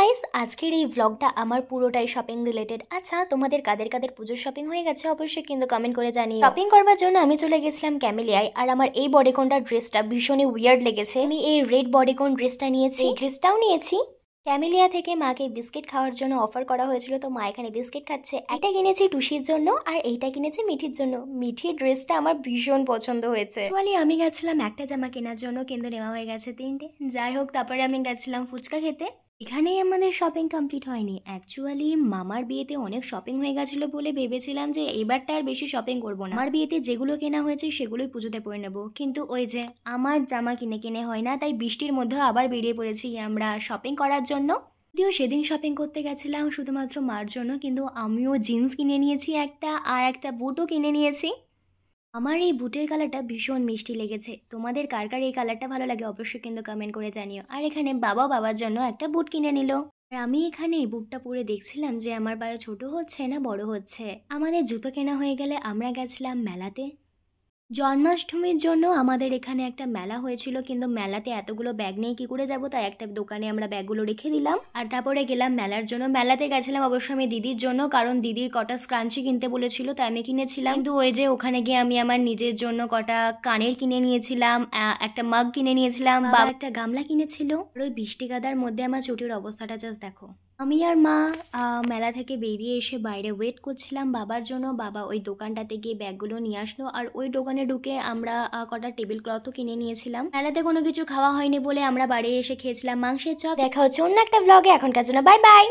Guys, আজকের এই ব্লগটা আমার পুরোটাই শপিং রিলেটেড। আচ্ছা, তোমাদের কাদের কাদের পুজোর শপিং হয়ে গেছে অবশ্যই কিন্তু কমেন্ট করে জানিও। শপিং করবার জন্য আমি চলে গেছিলাম ক্যামেলিয়ায়, আর আমার এই বডিকনটা ড্রেসটা ভীষণই উইয়ার্ড লেগেছে। আমি এই রেড বডিকন ড্রেসটা নিয়েছি, এই ড্রেসটাও নিয়েছি। ক্যামেলিয়া থেকে মাকে বিস্কিট খাওয়ার জন্য অফার করা হয়েছিল, তো মা এখানে বিস্কিট খাচ্ছে। এটা কিনেছি টুসির জন্য আর এইটা কিনেছি মিঠির জন্য। মিঠির ড্রেসটা আমার ভীষণ পছন্দ হয়েছে। অ্যাকচুয়ালি আমি গেছিলাম একটা জামা কেনার জন্য, কিন্তু নেওয়া হয়ে গেছে তিনটে। যাই হোক, তারপরে আমি গেছিলাম ফুচকা খেতে। এখানেই আমাদের শপিং কমপ্লিট হয়নি। অ্যাকচুয়ালি মামার বিয়েতে অনেক শপিং হয়ে গেছিলো বলে ভেবেছিলাম যে এইবারটা আর বেশি শপিং করবো না। আমার বিয়েতে যেগুলো কেনা হয়েছে সেগুলোই পুজোতে পরে নেবো, কিন্তু ওই যে আমার জামা কিনে হয় না, তাই বৃষ্টির মধ্যেও আবার বেরিয়ে পড়েছি আমরা শপিং করার জন্য। যদিও সেদিন শপিং করতে গেছিলাম শুধুমাত্র মার জন্য, কিন্তু আমিও জিন্স কিনে নিয়েছি একটা, আর একটা বুটও কিনে নিয়েছি। আমার এই বুটের কালারটা ভীষণ মিষ্টি লেগেছে। তোমাদের কার কার এই কালারটা ভালো লাগে অবশ্যই কিন্তু কমেন্ট করে জানিও। আর এখানে বাবার জন্য একটা বুট কিনে নিল। আর আমি এখানে এই বুটটা পরে দেখছিলাম যে আমার পায়ে ছোট হচ্ছে না বড় হচ্ছে। আমাদের জুতো কেনা হয়ে গেলে আমরা গেছিলাম মেলাতে। জন্মাষ্টমীর জন্য আমাদের এখানে একটা মেলা হয়েছিল, কিন্তু মেলাতে এতগুলো ব্যাগ নিয়ে কি করে যাব, তাই একটা দোকানে আমরা ব্যাগগুলো রেখে দিলাম। আর তারপরে গেলাম মেলার জন্য। মেলাতে গেছিলাম অবশ্য আমি দিদির জন্য, কারণ দিদির কটা স্ক্রাঞ্চি কিনতে বলেছিল, তাই আমি কিনেছিলাম। কিন্তু ওই যে ওখানে গিয়ে আমি আমার নিজের জন্য কটা কানের কিনে নিয়েছিলাম, একটা মাগ কিনে নিয়েছিলাম, বা একটা গামলা কিনেছিল। আর ওই বৃষ্টি কাদার মধ্যে আমার চুটির অবস্থাটা জাস্ট দেখো। আমি আর মা মেলা থেকে বেরিয়ে এসে বাইরে ওয়েট করছিলাম বাবার জন্য। বাবা ওই দোকানটাতে গিয়ে ব্যাগগুলো নিয়ে আসলো, আর ওই দোকানে ঢুকে আমরা কটা টেবিল ক্লথও কিনে নিয়েছিলাম। মেলাতে কোনো কিছু খাওয়া হয়নি বলে আমরা বাড়ি এসে খেয়েছিলাম মাংসের চপ। দেখা হচ্ছে অন্য একটা ব্লগে, এখনকার জন্য বাই বাই।